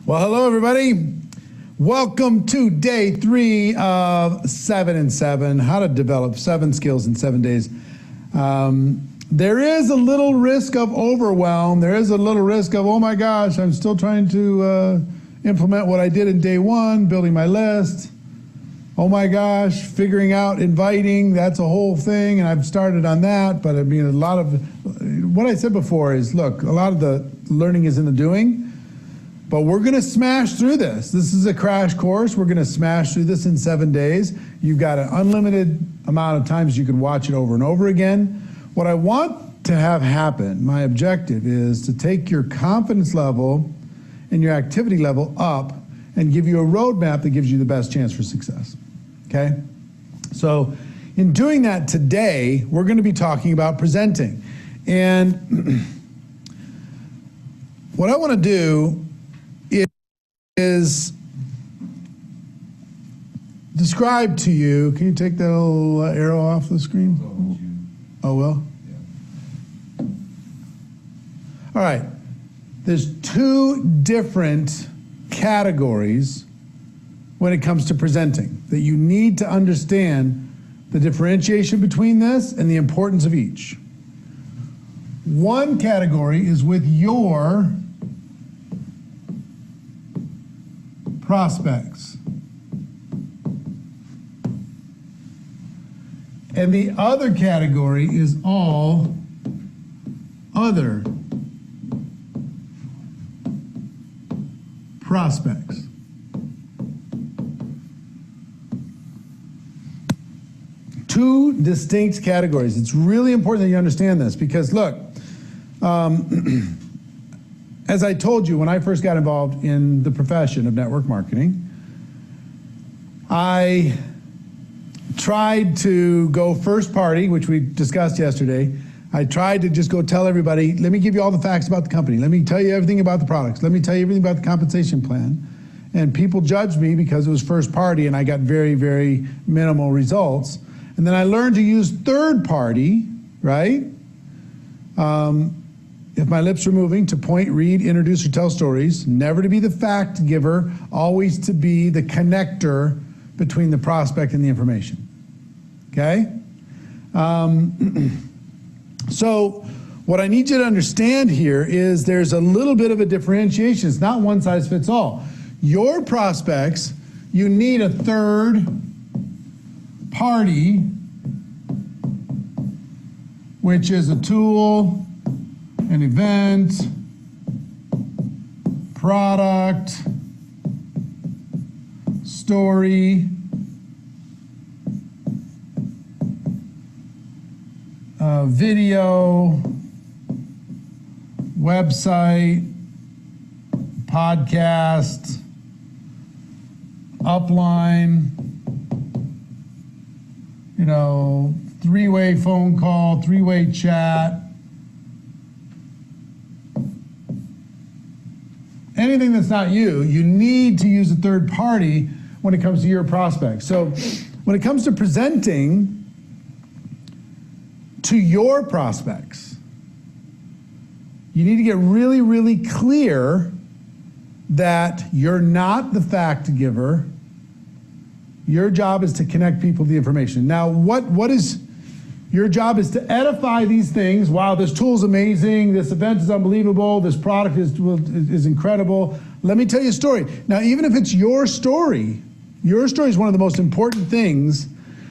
Well, hello, everybody. Welcome to day 3 of 7 in 7, how to develop 7 skills in 7 days. There is a little risk of overwhelm. There is a little risk of, oh my gosh, I'm still trying to implement what I did in day 1, building my list. Oh my gosh, figuring out inviting, that's a whole thing, and I've started on that. But I mean, a lot of what I said before is, look, a lot of the learning is in the doing. But we're going to smash through this. This is a crash course. We're going to smash through this in 7 days. You've got an unlimited amount of times you can watch it over and over again. What I want to have happen, my objective, is to take your confidence level and your activity level up and give you a roadmap that gives you the best chance for success. Okay? So in doing that today, we're going to be talking about presenting. And what I want to do is describe to you, can you take that little arrow off the screen? Oh, well? Yeah. All right. There's 2 different categories when it comes to presenting that you need to understand the differentiation between this and the importance of each. One category is with your prospects. And the other category is all other prospects. Two distinct categories. It's really important that you understand this because look, as I told you, when I first got involved in the profession of network marketing, I tried to go first party, which we discussed yesterday. I tried to just go tell everybody, let me give you all the facts about the company. Let me tell you everything about the products. Let me tell you everything about the compensation plan. And people judged me because it was first party and I got very, very minimal results. And then I learned to use third party, right? If my lips are moving, to point, read, introduce, or tell stories, never to be the fact giver, always to be the connector between the prospect and the information. Okay? So what I need you to understand here is there's a little bit of a differentiation. It's not one size fits all. Your prospects, you need a third party, which is a tool, an event, product, story, video, website, podcast, upline, you know, 3-way phone call, 3-way chat, anything that's not you, you need to use a third party when it comes to your prospects. So when it comes to presenting to your prospects, you need to get really, really clear that you're not the fact giver. Your job is to connect people to the information. Now, what is your job is to edify these things. Wow, this tool is amazing. This event is unbelievable. This product is incredible. Let me tell you a story. Now, even if it's your story is one of the most important things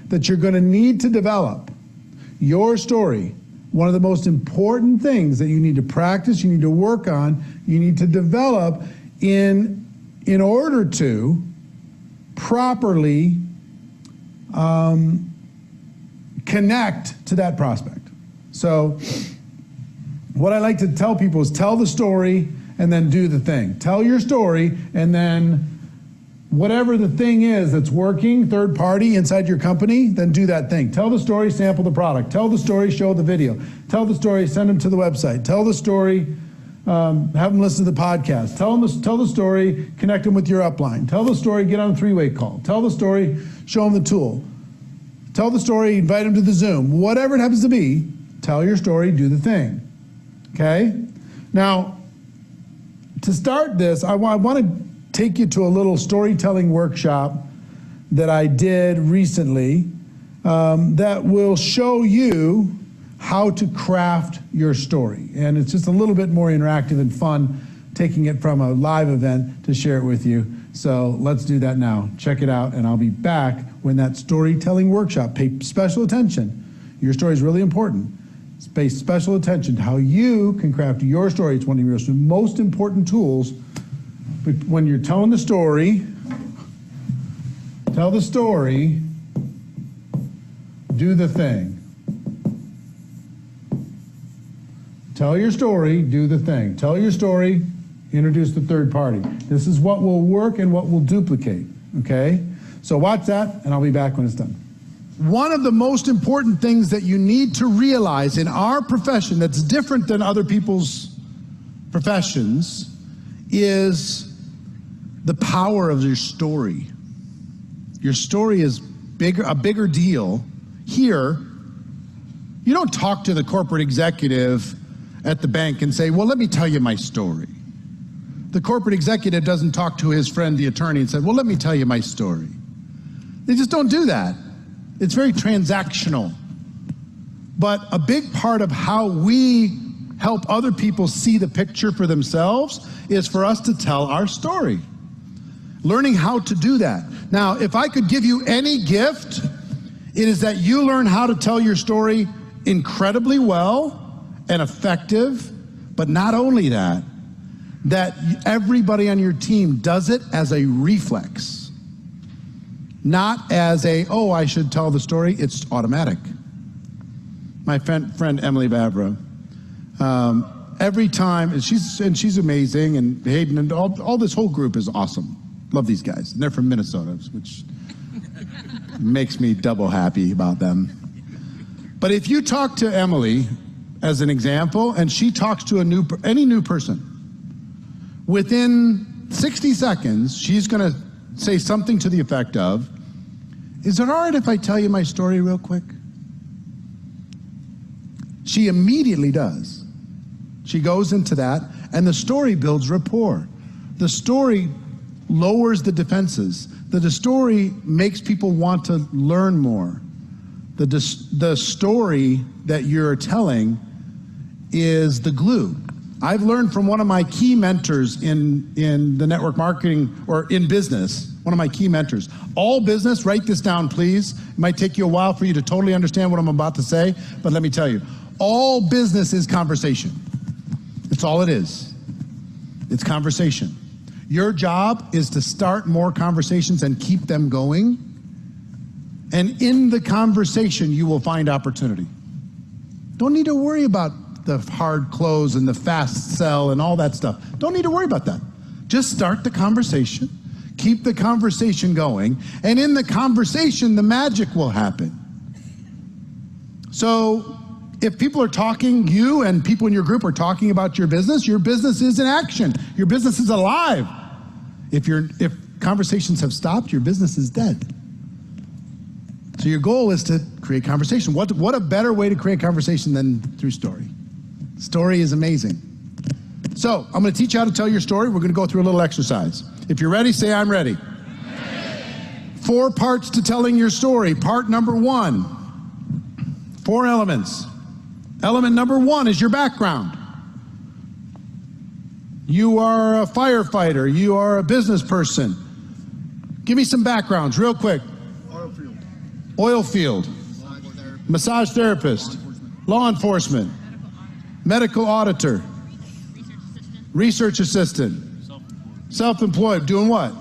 that you're going to need to develop. Your story, one of the most important things that you need to practice, you need to work on, you need to develop in order to properly connect to that prospect. So what I like to tell people is tell the story and then do the thing. Tell your story and then whatever the thing is that's working, third party inside your company, then do that thing. Tell the story, sample the product. Tell the story, show the video. Tell the story, send them to the website. Tell the story, have them listen to the podcast. Tell the story, connect them with your upline. Tell the story, get on a 3-way call. Tell the story, show them the tool. Tell the story, invite them to the Zoom. Whatever it happens to be, tell your story, do the thing. Okay? Now, to start this, I want to take you to a little storytelling workshop that I did recently that will show you how to craft your story. And it's just a little bit more interactive and fun, taking it from a live event to share it with you. So let's do that now. Check it out, and I'll be back when that storytelling workshop. Pay special attention. Your story is really important. Pay special attention to how you can craft your story. It's one of your most important tools. But when you're telling the story, tell the story, do the thing. Tell your story, do the thing. Tell your story, introduce the third party. This is what will work and what will duplicate, okay? So watch that, and I'll be back when it's done. One of the most important things that you need to realize in our profession that's different than other people's professions is the power of your story. Your story is a bigger deal. Here, you don't talk to the corporate executive at the bank and say, well, let me tell you my story. The corporate executive doesn't talk to his friend, the attorney, and say, well, let me tell you my story. They just don't do that. It's very transactional. But a big part of how we help other people see the picture for themselves is for us to tell our story. Learning how to do that. Now, if I could give you any gift, it is that you learn how to tell your story incredibly well and effective, but not only that, that everybody on your team does it as a reflex. Not as a, oh, I should tell the story, it's automatic. My friend Emily Vavra, every time, and she's amazing, and Hayden, and all this whole group is awesome. Love these guys. And they're from Minnesota, which makes me double happy about them. But if you talk to Emily, as an example, and she talks to any new person, within 60 seconds, she's going to say something to the effect of, is it all right if I tell you my story real quick? She immediately does. She goes into that, and the story builds rapport. The story lowers the defenses. The story makes people want to learn more. The story that you're telling is the glue. I've learned from one of my key mentors in the network marketing, or in business, one of my key mentors. All business, write this down, please. It might take you a while for you to totally understand what I'm about to say, but let me tell you, all business is conversation. It's all it is. It's conversation. Your job is to start more conversations and keep them going. And in the conversation, you will find opportunity. Don't need to worry about the hard close and the fast sell and all that stuff. Don't need to worry about that. Just start the conversation, keep the conversation going, and in the conversation, the magic will happen. So if people are talking, you and people in your group are talking about your business is in action. Your business is alive. If conversations have stopped, your business is dead. So your goal is to create conversation. What a better way to create conversation than through story. Story is amazing. So I'm going to teach you how to tell your story. We're going to go through a little exercise. If you're ready, say I'm ready. 4 parts to telling your story. Part number 1, 4 elements. Element number 1 is your background. You are a firefighter. You are a business person. Give me some backgrounds real quick. Oil field. Massage therapist. Law enforcement. Medical auditor. Research assistant. Self-employed. Doing what?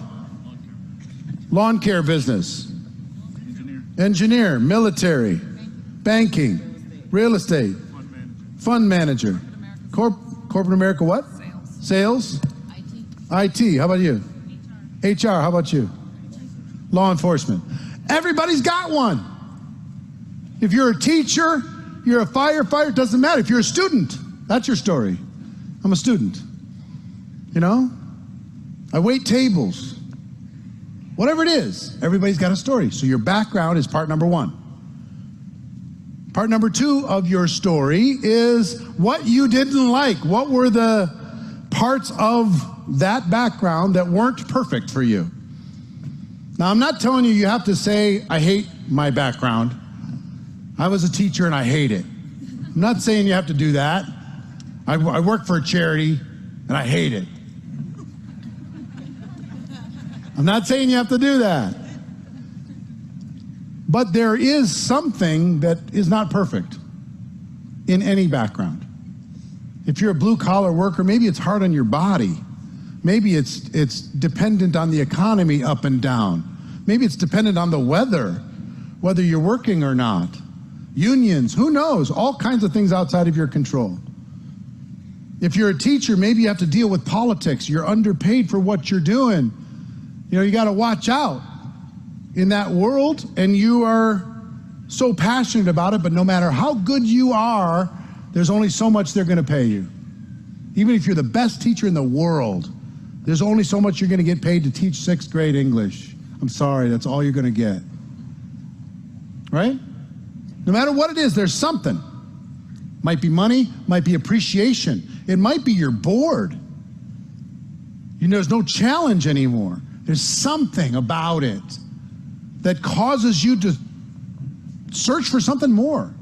Lawn care business. Engineer. Military. Banking. Real estate. Fund manager. Corporate America what? Sales. IT. How about you? HR. How about you? Law enforcement. Everybody's got one. If you're a teacher, you're a firefighter, it doesn't matter. If you're a student, that's your story. I'm a student. You know? I wait tables. Whatever it is, everybody's got a story. So your background is part number 1. Part number 2 of your story is what you didn't like. What were the parts of that background that weren't perfect for you. Now, I'm not telling you you have to say, I hate my background. I was a teacher and I hate it. I'm not saying you have to do that. I work for a charity and I hate it. I'm not saying you have to do that. But there is something that is not perfect in any background. If you're a blue-collar worker, maybe it's hard on your body. Maybe it's dependent on the economy up and down. Maybe it's dependent on the weather, whether you're working or not. Unions, who knows? All kinds of things outside of your control. If you're a teacher, maybe you have to deal with politics. You're underpaid for what you're doing. You know, you got to watch out in that world, and you are so passionate about it, but no matter how good you are, there's only so much they're going to pay you. Even if you're the best teacher in the world, there's only so much you're going to get paid to teach 6th grade English. I'm sorry, that's all you're going to get. Right? No matter what it is, there's something. Might be money, might be appreciation. It might be you're bored. You know, there's no challenge anymore. There's something about it that causes you to search for something more.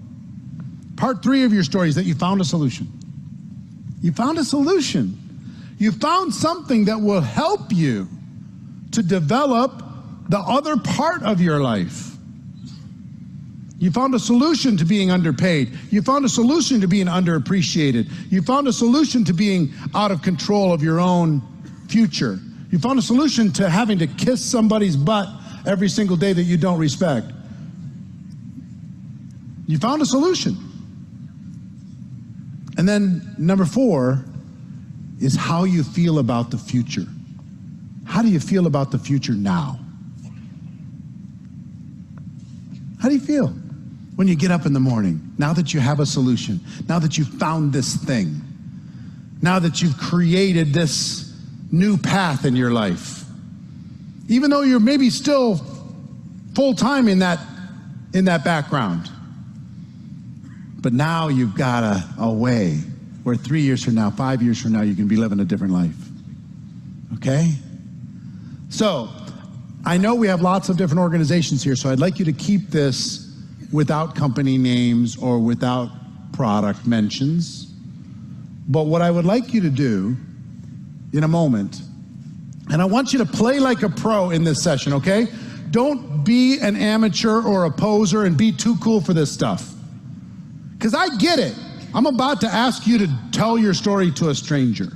Part 3 of your story is that you found a solution. You found a solution. You found something that will help you to develop the other part of your life. You found a solution to being underpaid. You found a solution to being underappreciated. You found a solution to being out of control of your own future. You found a solution to having to kiss somebody's butt every single day that you don't respect. You found a solution. And then number 4 is how you feel about the future. How do you feel about the future now? How do you feel when you get up in the morning, now that you have a solution, now that you've found this thing, now that you've created this new path in your life? Even though you're maybe still full-time in that background, but now you've got a way where 3 years from now, 5 years from now, you can be living a different life. Okay? So, I know we have lots of different organizations here, so I'd like you to keep this without company names or without product mentions. But what I would like you to do in a moment, and I want you to play like a pro in this session, okay? Don't be an amateur or a poser and be too cool for this stuff. Because I get it. I'm about to ask you to tell your story to a stranger.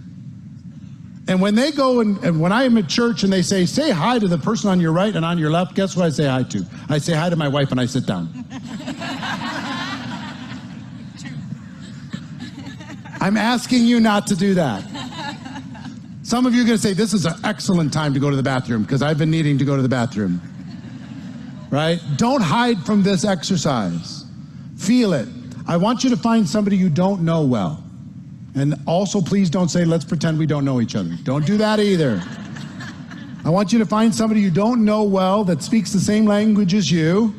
And when they go and when I am at church and they say hi to the person on your right and on your left, guess what I say hi to? I say hi to my wife and I sit down. I'm asking you not to do that. Some of you are going to say, this is an excellent time to go to the bathroom because I've been needing to go to the bathroom. Right? Don't hide from this exercise. Feel it. I want you to find somebody you don't know well. And also, please don't say, let's pretend we don't know each other. Don't do that either. I want you to find somebody you don't know well that speaks the same language as you.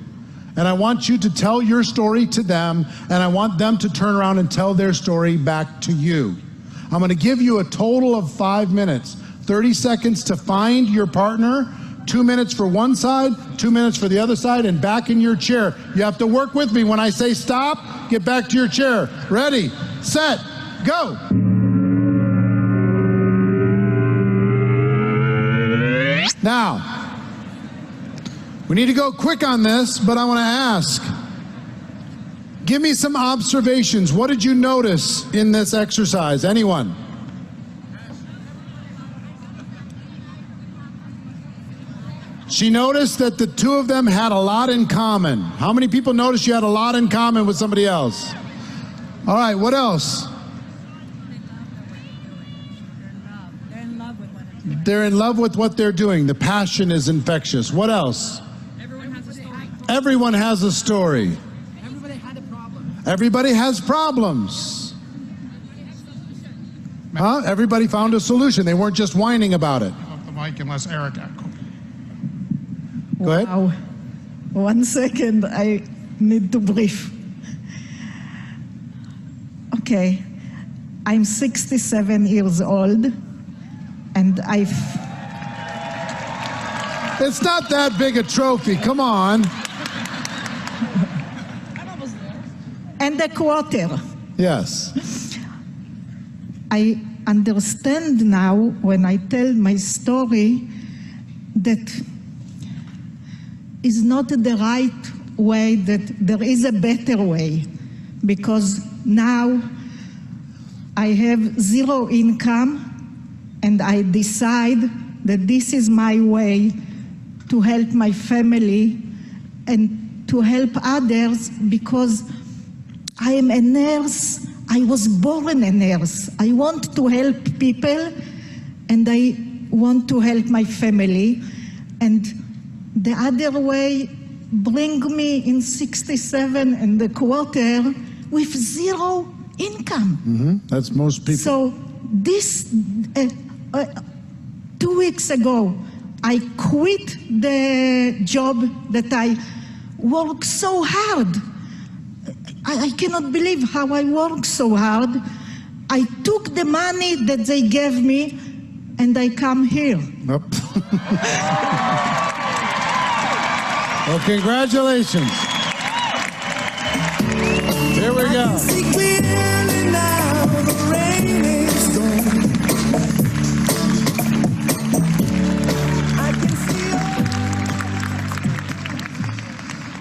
And I want you to tell your story to them. And I want them to turn around and tell their story back to you. I'm going to give you a total of 5 minutes. 30 seconds to find your partner. 2 minutes for one side, 2 minutes for the other side, and back in your chair. You have to work with me. When I say stop, get back to your chair. Ready, set, go. Now, we need to go quick on this, but I want to ask, give me some observations. What did you notice in this exercise? Anyone? She noticed that the two of them had a lot in common. How many people noticed you had a lot in common with somebody else? All right, what else? They're in love with one another. They're in love with what they're doing. The passion is infectious. What else? Everyone has a story. Everyone has a story. Everybody had a problem. Everybody has problems. Huh? Everybody found a solution. They weren't just whining about it. Off the mic unless Eric got cookie. Go ahead. Wow. 1 second, I need to breathe. Okay. I'm 67 years old, and It's not that big a trophy, come on. and a quarter. Yes. I understand now when I tell my story that is not the right way, that there is a better way, because now I have zero income and I decide that this is my way to help my family and to help others, because I am a nurse. I was born a nurse. I want to help people and I want to help my family. And the other way bring me in 67 and a quarter with zero income. That's most people. So this, 2 weeks ago, I quit the job that I worked so hard. I cannot believe how I worked so hard. I took the money that they gave me and I come here. Nope. Well, congratulations. Here we go.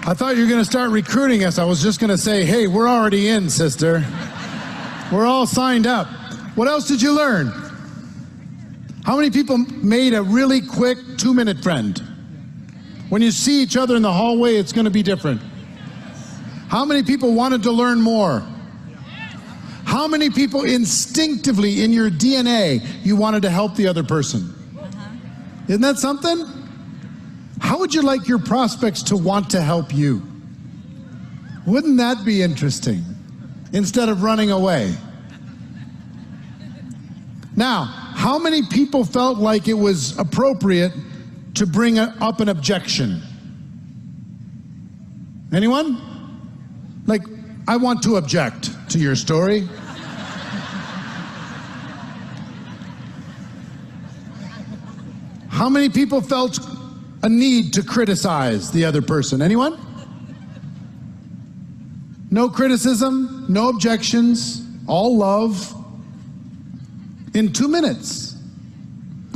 I thought you were going to start recruiting us. I was just going to say, hey, we're already in, sister. We're all signed up. What else did you learn? How many people made a really quick 2-minute friend? When you see each other in the hallway, it's going to be different. How many people wanted to learn more? How many people instinctively in your DNA you wanted to help the other person? Isn't that something? How would you like your prospects to want to help you? Wouldn't that be interesting? Instead of running away. Now, how many people felt like it was appropriate to bring up an objection? Anyone? Like, I want to object to your story. How many people felt a need to criticize the other person? Anyone? No criticism, no objections, all love. In 2 minutes.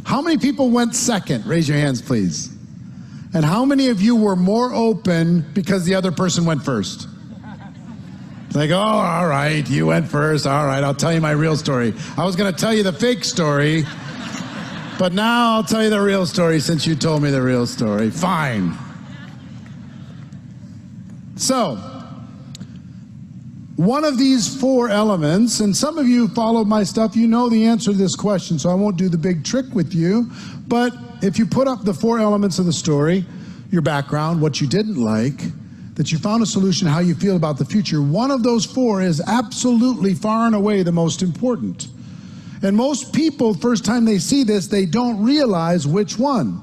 How many people went second? Raise your hands, please. And how many of you were more open because the other person went first? Like, oh, all right, you went first. All right, I'll tell you my real story. I was going to tell you the fake story, but now I'll tell you the real story since you told me the real story. Fine. So, one of these 4 elements, and some of you follow my stuff, you know the answer to this question, so I won't do the big trick with you, but if you put up the 4 elements of the story, your background, what you didn't like, that you found a solution, how you feel about the future, one of those 4 is absolutely far and away the most important. And most people, first time they see this, they don't realize which one.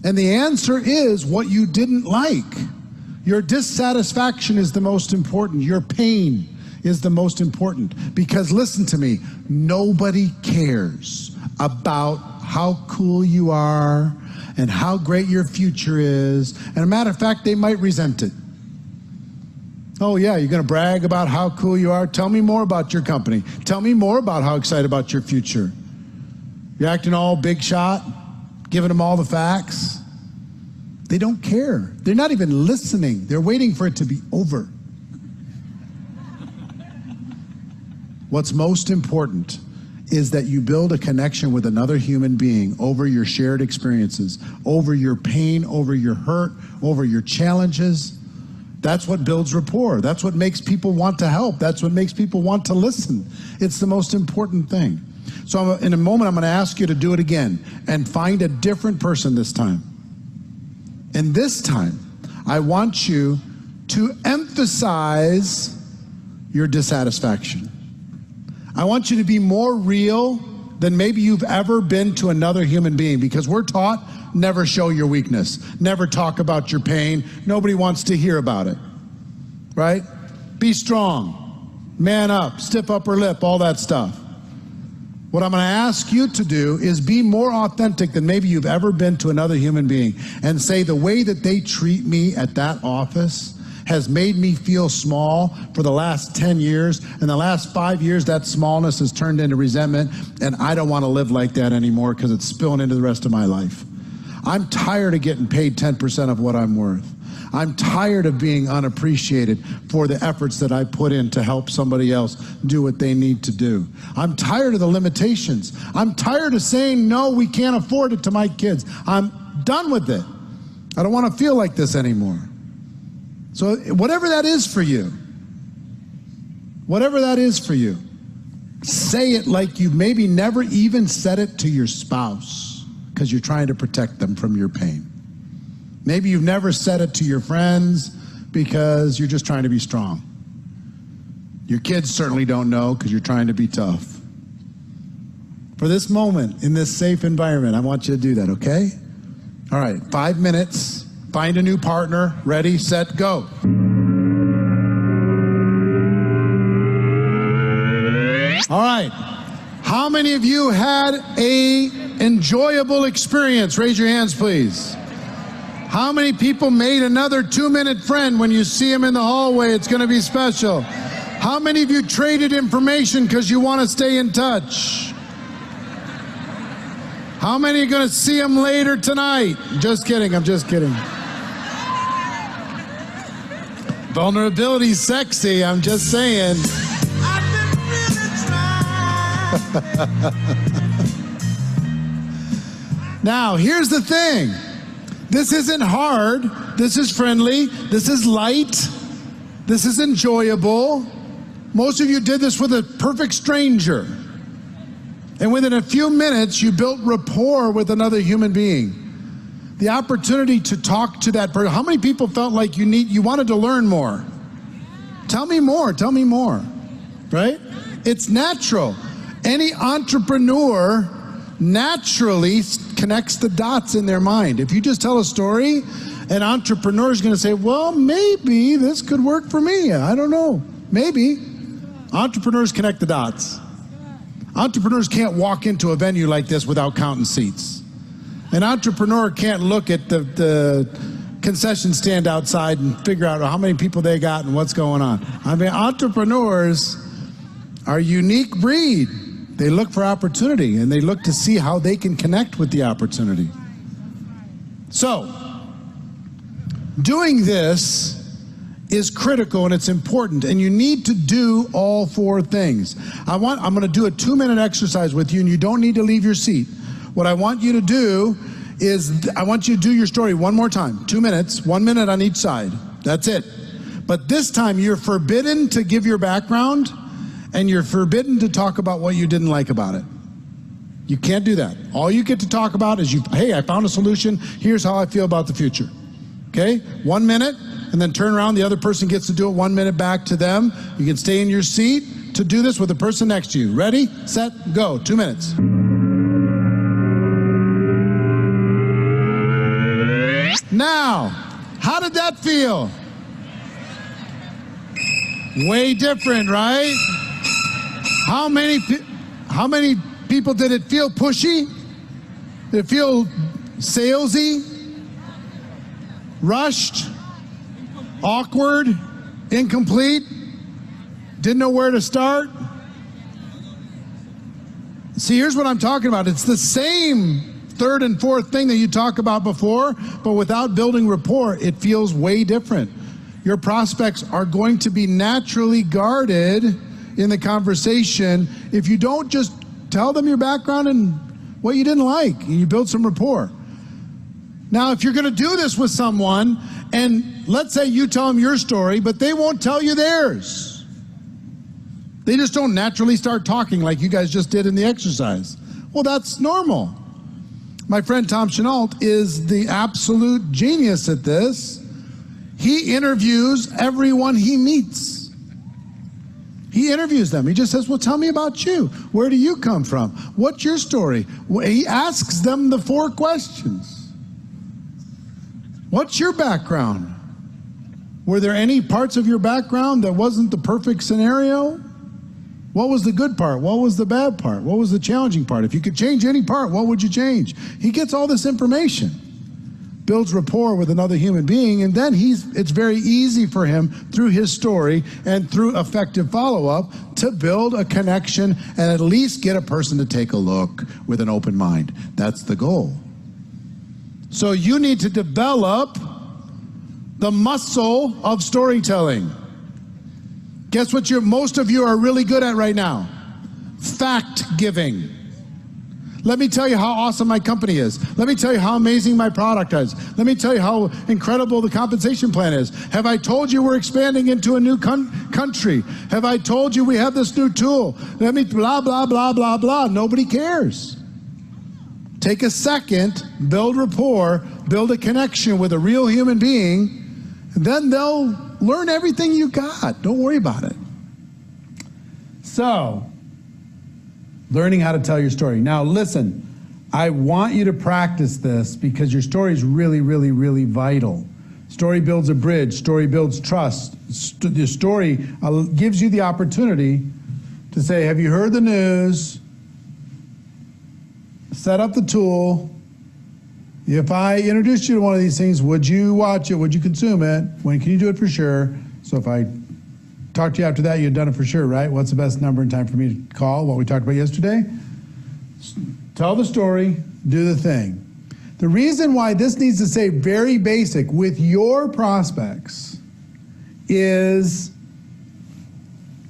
And the answer is what you didn't like. Your dissatisfaction is the most important. Your pain is the most important. Because listen to me, nobody cares about how cool you are and how great your future is. And a matter of fact, they might resent it. Oh yeah, you're going to brag about how cool you are? Tell me more about your company. Tell me more about how excited about your future. You're acting all big shot, giving them all the facts. They don't care. They're not even listening. They're waiting for it to be over. What's most important is that you build a connection with another human being over your shared experiences, over your pain, over your hurt, over your challenges. That's what builds rapport. That's what makes people want to help. That's what makes people want to listen. It's the most important thing. So in a moment, I'm going to ask you to do it again and find a different person this time. And this time, I want you to emphasize your dissatisfaction. I want you to be more real than maybe you've ever been to another human being, because we're taught never show your weakness, never talk about your pain. Nobody wants to hear about it, right? Be strong. man up, stiff upper lip, all that stuff. What I'm going to ask you to do is be more authentic than maybe you've ever been to another human being and say the way that they treat me at that office has made me feel small for the last 10 years. In the last 5 years, that smallness has turned into resentment, and I don't want to live like that anymore because it's spilling into the rest of my life. I'm tired of getting paid 10% of what I'm worth. I'm tired of being unappreciated for the efforts that I put in to help somebody else do what they need to do. I'm tired of the limitations. I'm tired of saying, no, we can't afford it to my kids. I'm done with it. I don't want to feel like this anymore. So whatever that is for you, say it like you maybe never even said it to your spouse because you're trying to protect them from your pain. Maybe you've never said it to your friends because you're just trying to be strong. Your kids certainly don't know because you're trying to be tough. For this moment, in this safe environment, I want you to do that, okay? All right, 5 minutes. Find a new partner. Ready, set, go. All right. How many of you had an enjoyable experience? Raise your hands, please. How many people made another 2-minute friend? When you see him in the hallway, it's going to be special. How many of you traded information because you want to stay in touch? How many are going to see him later tonight? Just kidding, I'm just kidding. Vulnerability's sexy, I'm just saying. I've been really trying. Now, here's the thing. This isn't hard. This is friendly. This is light. This is enjoyable. Most of you did this with a perfect stranger. And within a few minutes, you built rapport with another human being. The opportunity to talk to that person. How many people felt like you wanted to learn more? Tell me more, right? It's natural. Any entrepreneur naturally connects the dots in their mind. If you just tell a story, an entrepreneur is going to say, well, maybe this could work for me. I don't know. Maybe. Entrepreneurs connect the dots. Entrepreneurs can't walk into a venue like this without counting seats. An entrepreneur can't look at the concession stand outside and figure out how many people they got and what's going on. I mean, entrepreneurs are a unique breed. They look for opportunity, and they look to see how they can connect with the opportunity. So, doing this is critical and it's important, and you need to do all 4 things. I'm going to do a 2-minute exercise with you, and you don't need to leave your seat. What I want you to do is, I want you to do your story one more time. 2 minutes, 1 minute on each side. That's it. But this time you're forbidden to give your background, and you're forbidden to talk about what you didn't like about it. You can't do that. All you get to talk about is, hey, I found a solution. Here's how I feel about the future. Okay? 1 minute, and then turn around. The other person gets to do it 1 minute back to them. You can stay in your seat to do this with the person next to you. Ready, set, go. 2 minutes. Now, how did that feel? Way different, right? How many people did it feel pushy? Did it feel salesy? Rushed? Awkward? Incomplete? Didn't know where to start? See, here's what I'm talking about. It's the same 3rd and 4th thing that you talked about before, but without building rapport, it feels way different. Your prospects are going to be naturally guarded in the conversation if you don't just tell them your background and what you didn't like, and you build some rapport. Now, if you're going to do this with someone, and let's say you tell them your story, but they won't tell you theirs. They just don't naturally start talking like you guys just did in the exercise. Well, that's normal. My friend Tom Chenault is the absolute genius at this. He interviews everyone he meets. He interviews them. He just says, well, tell me about you. Where do you come from? What's your story? He asks them the 4 questions. What's your background? Were there any parts of your background that wasn't the perfect scenario? What was the good part? What was the bad part? What was the challenging part? If you could change any part, what would you change? He gets all this information, builds rapport with another human being, and then it's very easy for him through his story and through effective follow-up to build a connection and at least get a person to take a look with an open mind. That's the goal. So you need to develop the muscle of storytelling. Guess what most of you are really good at right now? Fact giving. Let me tell you how awesome my company is. Let me tell you how amazing my product is. Let me tell you how incredible the compensation plan is. Have I told you we're expanding into a new country? Have I told you we have this new tool? Let me blah, blah, blah, blah, blah. Nobody cares. Take a second, build rapport, build a connection with a real human being, and then they'll learn everything you got. Don't worry about it. So, learning how to tell your story. Now listen, I want you to practice this because your story is really, really, really vital. Story builds a bridge. Story builds trust. Your story gives you the opportunity to say, have you heard the news? Set up the tool. If I introduced you to one of these things, would you watch it? Would you consume it? When can you do it for sure? So if I talk to you after that, you've done it for sure, right? What's the best number and time for me to call? What we talked about yesterday? Tell the story, do the thing. The reason why this needs to say very basic with your prospects is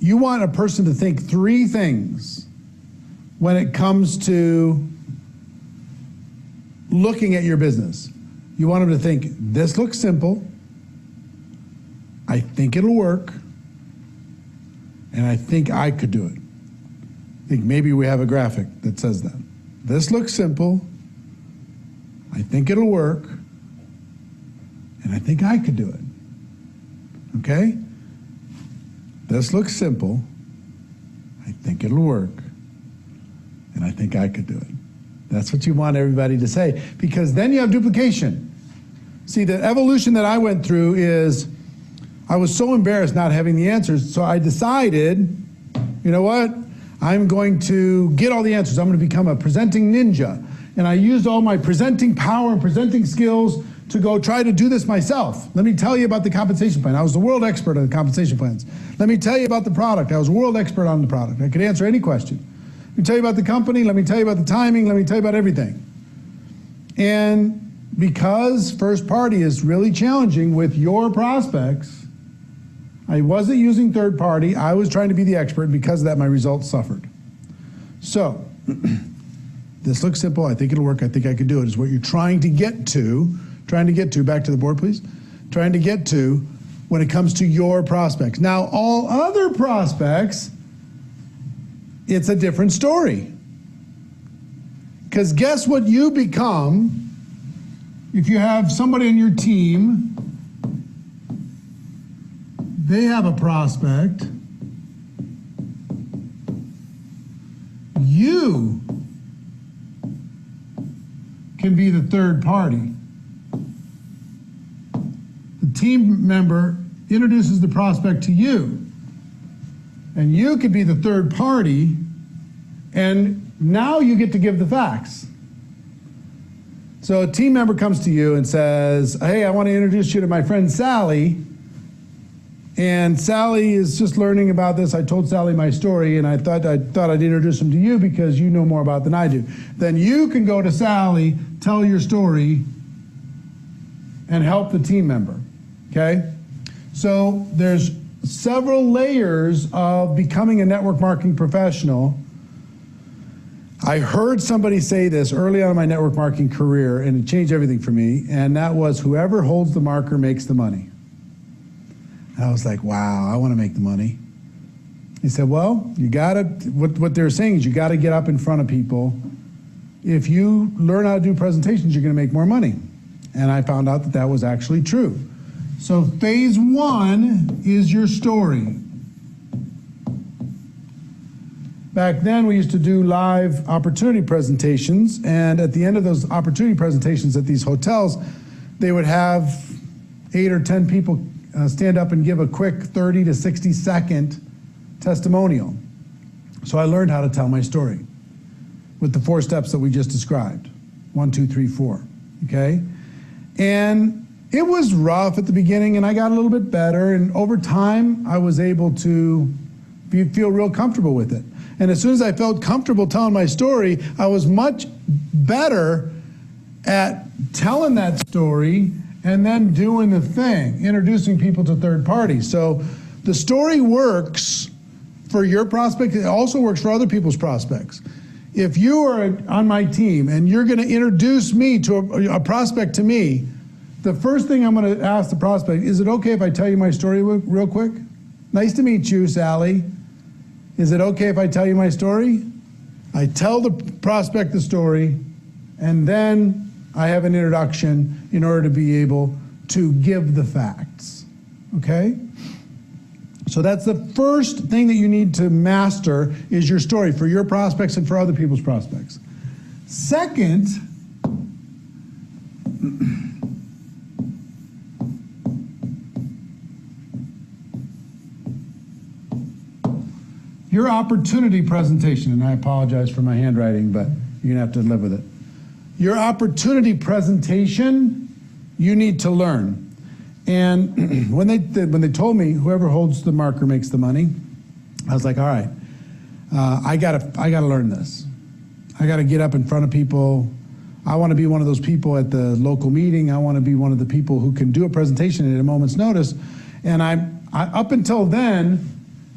you want a person to think three things when it comes to looking at your business. You want them to think, this looks simple, I think it'll work, and I think I could do it. I think maybe we have a graphic that says that. This looks simple, I think it'll work, and I think I could do it. Okay? This looks simple, I think it'll work, and I think I could do it. That's what you want everybody to say, because then you have duplication. See, the evolution that I went through is I was so embarrassed not having the answers, so I decided, you know what? I'm going to get all the answers. I'm going to become a presenting ninja. And I used all my presenting power and presenting skills to go try to do this myself. Let me tell you about the compensation plan. I was the world expert on the compensation plans. Let me tell you about the product. I was a world expert on the product. I could answer any question. Let me tell you about the company. Let me tell you about the timing. Let me tell you about everything. And because first party is really challenging with your prospects, I wasn't using third party. I was trying to be the expert. And because of that, my results suffered. So, this looks simple. I think it'll work. I think I could do it is what you're trying to get to. Back to the board, please. Trying to get to when it comes to your prospects. Now, all other prospects, it's a different story. Because guess what you become if you have somebody on your team, they have a prospect, you can be the third party. The team member introduces the prospect to you, and you could be the third party, and now you get to give the facts. So a team member comes to you and says, hey, I want to introduce you to my friend Sally, and Sally is just learning about this. I told Sally my story, and I thought I'd introduce him to you because you know more about it than I do. Then you can go to Sally, tell your story, and help the team member, okay? So there's several layers of becoming a network marketing professional. I heard somebody say this early on in my network marketing career, and it changed everything for me, and that was whoever holds the marker makes the money. And I was like, wow, I want to make the money. He said, well, you gotta, what they're saying is you gotta get up in front of people. If you learn how to do presentations, you're gonna make more money. And I found out that that was actually true. So phase one is your story. Back then, we used to do live opportunity presentations, and at the end of those opportunity presentations at these hotels, they would have 8 or 10 people stand up and give a quick 30 to 60 second testimonial. So I learned how to tell my story with the 4 steps that we just described. 1, 2, 3, 4, okay? And it was rough at the beginning, and I got a little bit better, and over time, I was able to feel real comfortable with it. And as soon as I felt comfortable telling my story, I was much better at telling that story and then doing the thing, introducing people to third parties. So the story works for your prospect. It also works for other people's prospects. If you are on my team and you're going to introduce me to a prospect to me, the first thing I'm going to ask the prospect, is it okay if I tell you my story real quick? Nice to meet you, Sally. Is it okay if I tell you my story? I tell the prospect the story, and then I have an introduction in order to be able to give the facts, okay? So that's the first thing that you need to master is your story for your prospects and for other people's prospects. Second, your opportunity presentation, and I apologize for my handwriting, but you're gonna have to live with it. Your opportunity presentation, you need to learn. And when they told me whoever holds the marker makes the money, I was like, all right, I gotta learn this. I gotta get up in front of people. I want to be one of those people at the local meeting. I want to be one of the people who can do a presentation at a moment's notice. And I up until then,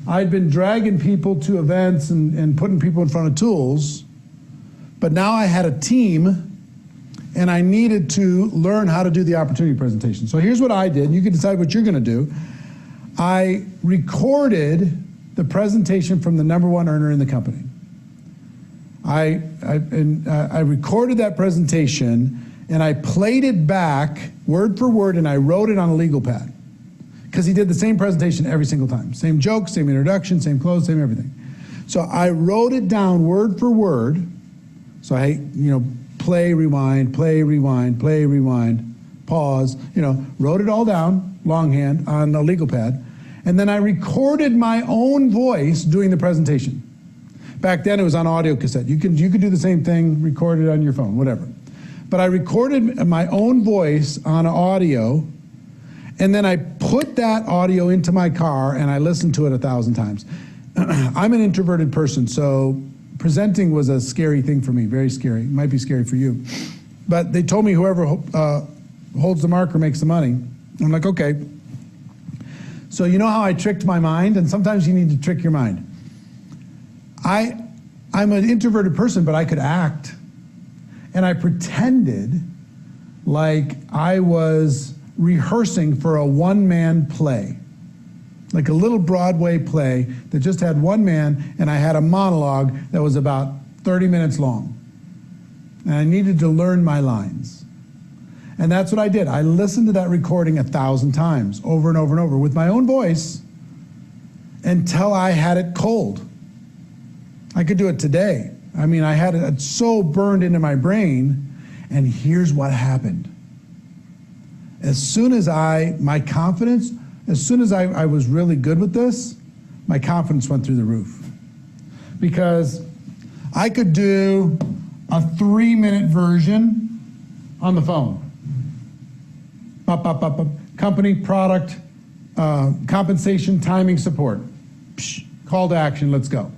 I'd been dragging people to events and putting people in front of tools, but now I had a team and I needed to learn how to do the opportunity presentation. So here's what I did. You can decide what you're going to do. I recorded the presentation from the #1 earner in the company. I recorded that presentation and I played it back word for word and I wrote it on a legal pad. Because he did the same presentation every single time. Same joke, same introduction, same close, same everything. So I wrote it down word for word. So I, play, rewind, play, rewind, play, rewind, pause, wrote it all down, longhand, on a legal pad. And then I recorded my own voice doing the presentation. Back then it was on audio cassette. You could do the same thing, record it on your phone, whatever. But I recorded my own voice on audio, and then I put that audio into my car and I listened to it 1,000 times. I'm an introverted person, so presenting was a scary thing for me, very scary. It might be scary for you. But they told me whoever holds the marker makes the money. I'm like, okay. So you know how I tricked my mind? And sometimes you need to trick your mind. I'm an introverted person, but I could act. And I pretended like I was rehearsing for a one-man play, like a little Broadway play that just had one man, and I had a monologue that was about 30 minutes long. And I needed to learn my lines. And that's what I did. I listened to that recording 1,000 times, over and over and over, with my own voice, until I had it cold. I could do it today. I mean, I had it so burned into my brain, and here's what happened. As soon as I was really good with this, my confidence went through the roof. Because I could do a 3-minute version on the phone. Company, product, compensation, timing, support. Psh, call to action, let's go.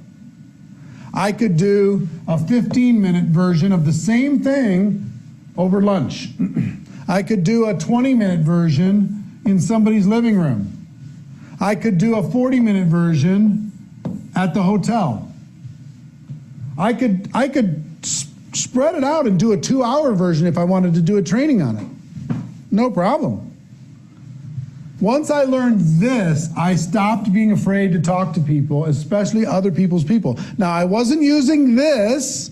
I could do a 15-minute version of the same thing over lunch. I could do a 20-minute version in somebody's living room. I could do a 40-minute version at the hotel. I could spread it out and do a 2-hour version if I wanted to do a training on it. No problem. Once I learned this, I stopped being afraid to talk to people, especially other people's people. Now, I wasn't using this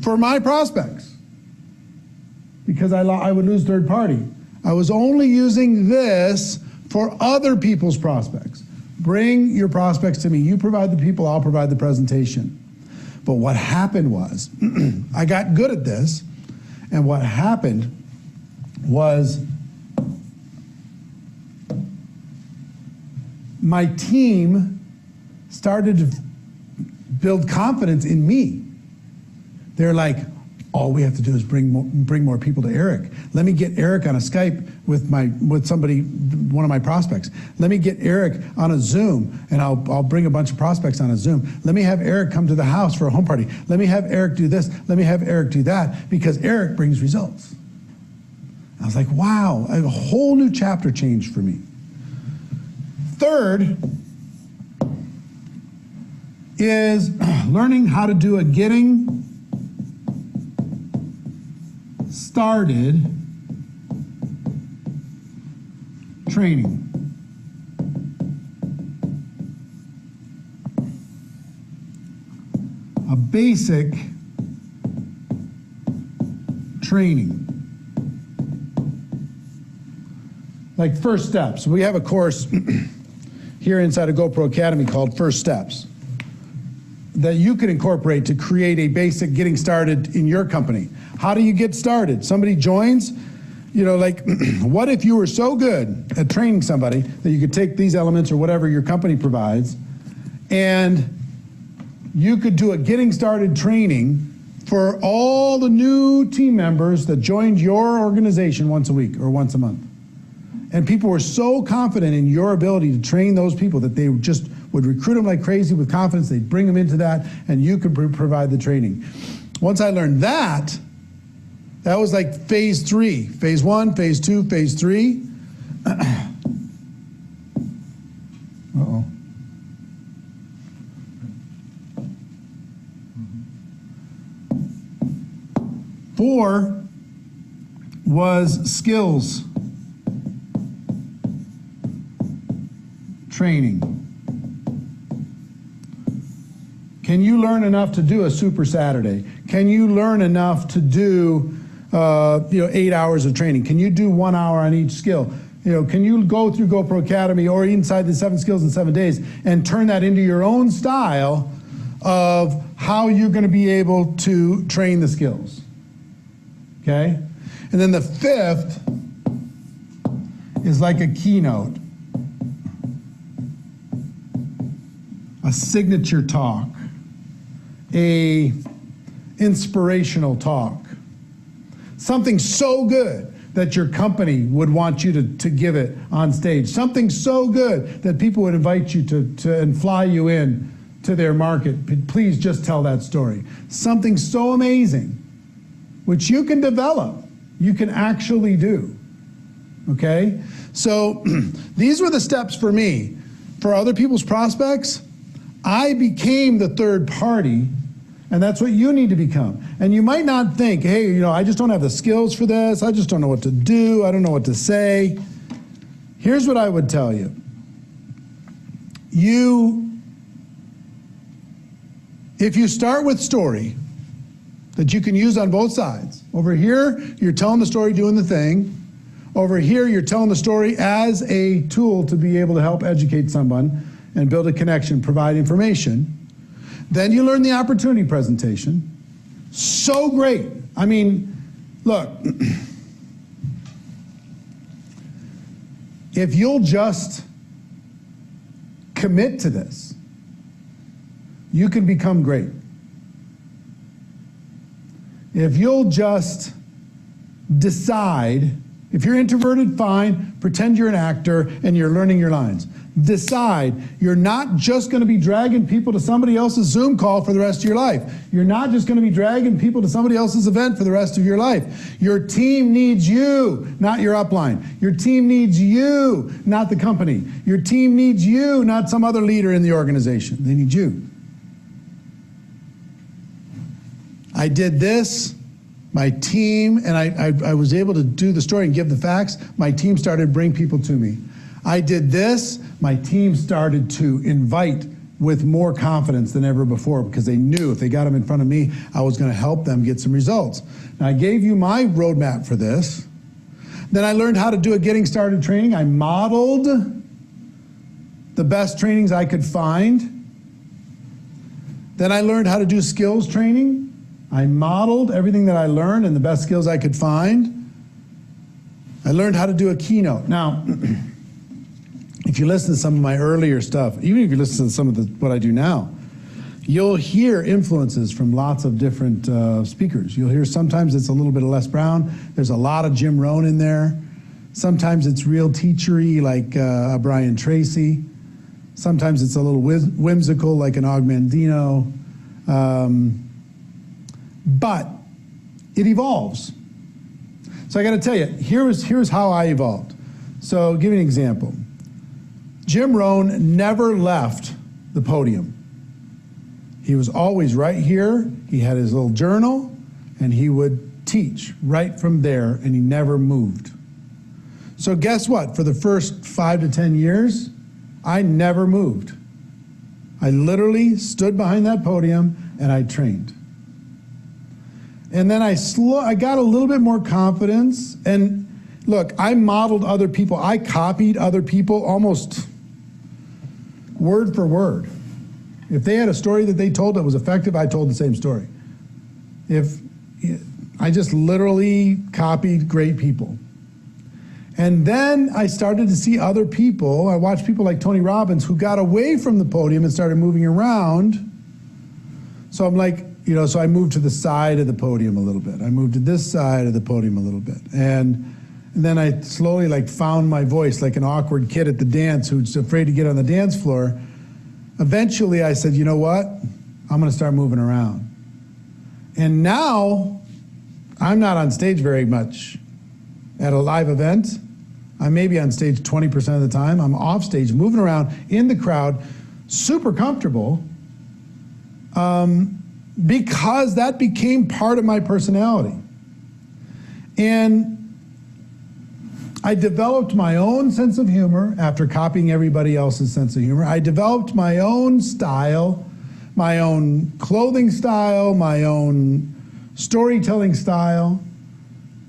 for my prospects because I would lose third party. I was only using this for other people's prospects. Bring your prospects to me. You provide the people, I'll provide the presentation. But what happened was, I got good at this, and what happened was my team started to build confidence in me. They're like, all we have to do is bring more people to Eric. Let me get Eric on a Skype with somebody, one of my prospects. Let me get Eric on a Zoom, and I'll bring a bunch of prospects on a Zoom. Let me have Eric come to the house for a home party. Let me have Eric do this. Let me have Eric do that, because Eric brings results. I was like, wow, a whole new chapter changed for me. Third is learning how to do a getting started training. A basic training. Like first steps. We have a course here inside of GoPro Academy called First Steps that you can incorporate to create a basic getting started in your company. How do you get started? Somebody joins, you know, like what if you were so good at training somebody that you could take these elements or whatever your company provides, and you could do a getting started training for all the new team members that joined your organization once a week or once a month. And people were so confident in your ability to train those people that they just would recruit them like crazy with confidence. They'd bring them into that, and you could provide the training. Once I learned that, that was like phase 3. Phase 1, phase 2, phase 3. Uh-oh. Four was skills training. Can you learn enough to do a Super Saturday? Can you learn enough to do 8 hours of training? Can you do 1 hour on each skill? Can you go through GoPro Academy or inside the 7 skills in 7 days and turn that into your own style of how you're going to be able to train the skills? Okay? And then the fifth is like a keynote, a signature talk, a inspirational talk, something so good that your company would want you to give it on stage, something so good that people would invite you to and fly you in to their market. Please just tell that story. Something so amazing, which you can develop, you can actually do, okay? So these were the steps for me. For other people's prospects, I became the third party, and that's what you need to become. And you might not think, hey, I just don't have the skills for this. I just don't know what to do. I don't know what to say. Here's what I would tell you. If you start with story that you can use on both sides. Over here, you're telling the story, doing the thing. Over here, you're telling the story as a tool to be able to help educate someone and build a connection, provide information. Then you learn the opportunity presentation. So great. I mean, look, if you'll just commit to this, you can become great. If you'll just decide, if you're introverted, fine, pretend you're an actor and you're learning your lines. Decide you're not just going to be dragging people to somebody else's Zoom call for the rest of your life. You're not just going to be dragging people to somebody else's event for the rest of your life. Your team needs you, not your upline. Your team needs you, not the company. Your team needs you, not some other leader in the organization. They need you. I did this, my team, and I was able to do the story and give the facts. My team started to bring people to me. I did this, my team started to invite with more confidence than ever before because they knew if they got them in front of me, I was going to help them get some results. Now, I gave you my roadmap for this. Then I learned how to do a getting started training. I modeled the best trainings I could find. Then I learned how to do skills training. I modeled everything that I learned and the best skills I could find. I learned how to do a keynote. Now, if you listen to some of my earlier stuff, even if you listen to some of what I do now, you'll hear influences from lots of different speakers. You'll hear sometimes it's a little bit of Les Brown. There's a lot of Jim Rohn in there. Sometimes it's real teachery like Brian Tracy. Sometimes it's a little whimsical like an Og Mandino. But it evolves. So I got to tell you, here's how I evolved. So I'll give you an example. Jim Rohn never left the podium. He was always right here. He had his little journal, and he would teach right from there, and he never moved. So guess what? For the first 5 to 10 years, I never moved. I literally stood behind that podium, and I trained. And then I got a little bit more confidence, and look, I modeled other people. I copied other people almost word for word. If they had a story that they told that was effective, I told the same story. I just literally copied great people. And then I started to see other people. I watched people like Tony Robbins who got away from the podium and started moving around. So I'm like, so I moved to the side of the podium a little bit. I moved to this side of the podium a little bit. And then I slowly found my voice like an awkward kid at the dance who's afraid to get on the dance floor. Eventually I said, you know what? I'm going to start moving around. And now I'm not on stage very much at a live event. I may be on stage 20% of the time. I'm off stage, moving around in the crowd, super comfortable, because that became part of my personality. And I developed my own sense of humor after copying everybody else's sense of humor. I developed my own style, my own clothing style, my own storytelling style.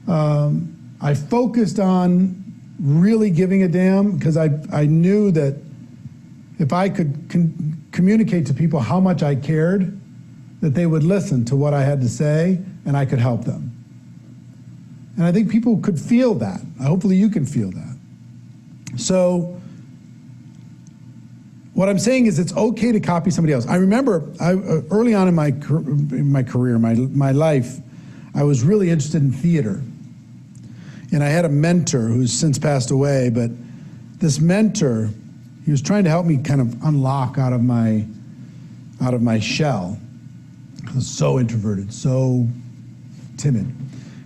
I focused on really giving a damn because I knew that if I could communicate to people how much I cared, that they would listen to what I had to say and I could help them. And I think people could feel that. Hopefully you can feel that. So what I'm saying is it's okay to copy somebody else. I remember early on in my career, my life, I was really interested in theater. And I had a mentor who's since passed away, but this mentor, he was trying to help me kind of unlock out of my shell. I was so introverted, so timid.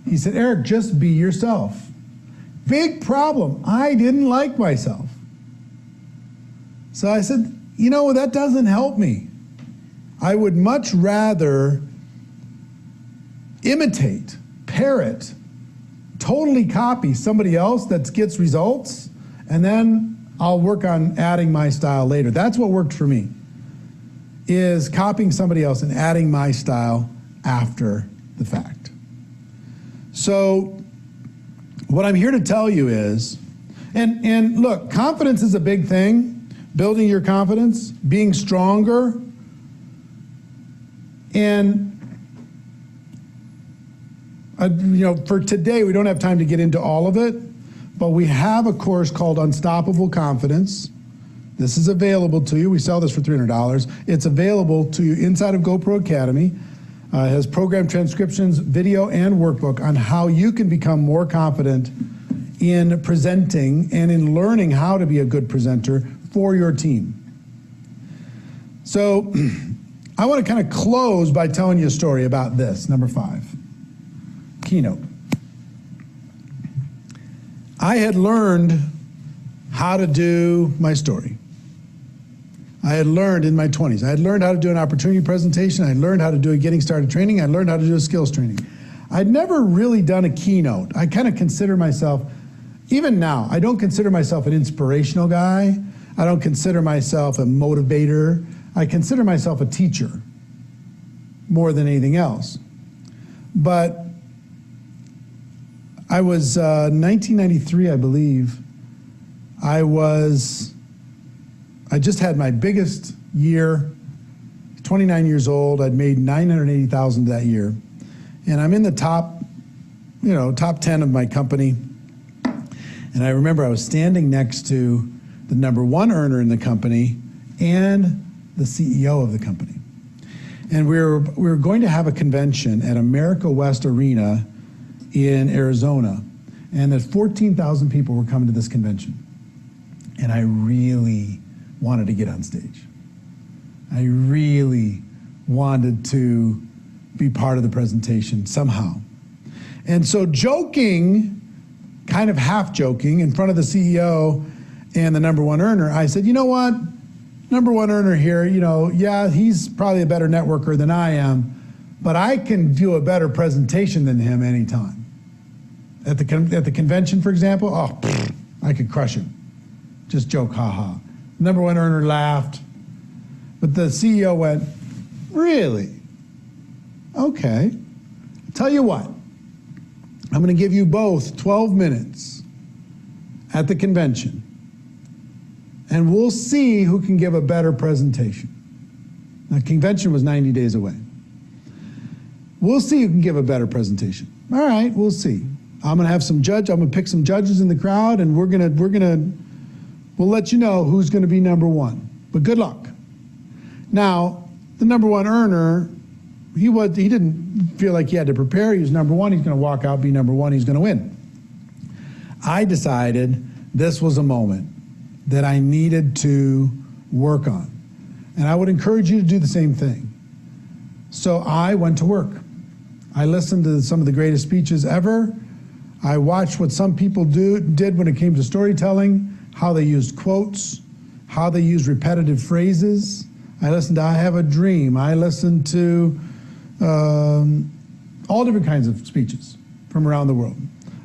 He said, Eric, just be yourself. Big problem, I didn't like myself. So I said, that doesn't help me. I would much rather imitate, parrot, totally copy somebody else that gets results, and then I'll work on adding my style later. That's what worked for me, is copying somebody else and adding my style after the fact. So what I'm here to tell you is, and look, confidence is a big thing, building your confidence, being stronger, and for today, we don't have time to get into all of it, but we have a course called Unstoppable Confidence. This is available to you. We sell this for $300. It's available to you inside of GoPro Academy. It has program transcriptions, video, and workbook on how you can become more confident in presenting and in learning how to be a good presenter for your team. So I want to kind of close by telling you a story about this, number 5. Keynote. I had learned how to do my story. I had learned in my 20s. I had learned how to do an opportunity presentation. I had learned how to do a getting started training. I learned how to do a skills training. I'd never really done a keynote. I kind of consider myself, even now, I don't consider myself an inspirational guy. I don't consider myself a motivator. I consider myself a teacher more than anything else. But I was 1993, I believe. I just had my biggest year, 29 years old. I'd made $980,000 that year. And I'm in the top 10 of my company. And I remember I was standing next to the #1 earner in the company and the CEO of the company. And we were going to have a convention at America West Arena in Arizona, and that 14,000 people were coming to this convention. And I really wanted to get on stage. I really wanted to be part of the presentation somehow. And so joking, kind of half joking, in front of the CEO and the number one earner, I said, you know what? Number one earner here, you know, yeah, he's probably a better networker than I am, but I can do a better presentation than him anytime. At the convention, for example, oh, I could crush him. Just joke, haha. Number one earner laughed, but the CEO went, really? Okay. Tell you what, I'm going to give you both 12 minutes at the convention, and we'll see who can give a better presentation. The convention was 90 days away. We'll see who can give a better presentation. All right, we'll see. I'm going to have I'm going to pick some judges in the crowd, and we'll let you know who's going to be number one. But good luck. Now, the number one earner, he didn't feel like he had to prepare. He was number one. He's going to walk out, be number one. He's going to win. I decided this was a moment that I needed to work on. And I would encourage you to do the same thing. So I went to work. I listened to some of the greatest speeches ever. I watched what some people did when it came to storytelling, how they used quotes, how they used repetitive phrases. I listened to I Have a Dream. I listened to all different kinds of speeches from around the world.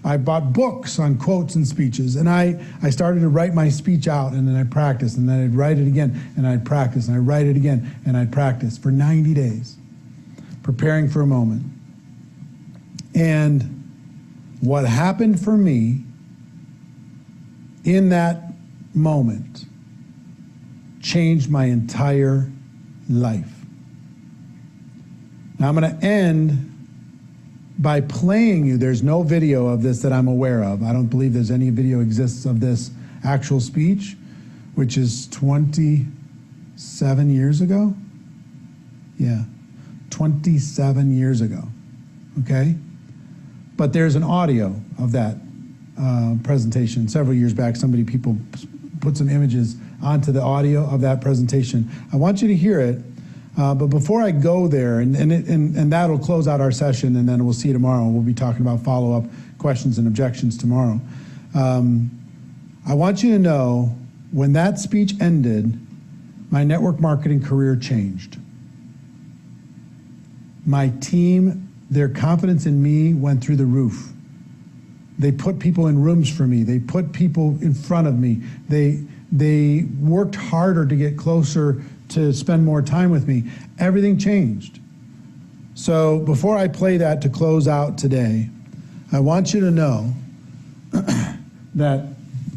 I bought books on quotes and speeches, and I started to write my speech out, and then I practiced, and then I'd write it again, and I'd practice, and I'd write it again, and I'd practice for 90 days, preparing for a moment. And what happened for me in that moment changed my entire life. Now I'm going to end by playing you. There's no video of this that I'm aware of. I don't believe there's any video exists of this actual speech, which is 27 years ago. Yeah, 27 years ago, okay? But there's an audio of that presentation. Several years back, people put some images onto the audio of that presentation. I want you to hear it, but before I go there, and that'll close out our session, and then we'll see you tomorrow. We'll be talking about follow-up questions and objections tomorrow. I want you to know, when that speech ended, my network marketing career changed. My team, their confidence in me went through the roof. They put people in rooms for me. They put people in front of me. They worked harder to get closer, to spend more time with me. Everything changed. So before I play that to close out today, I want you to know that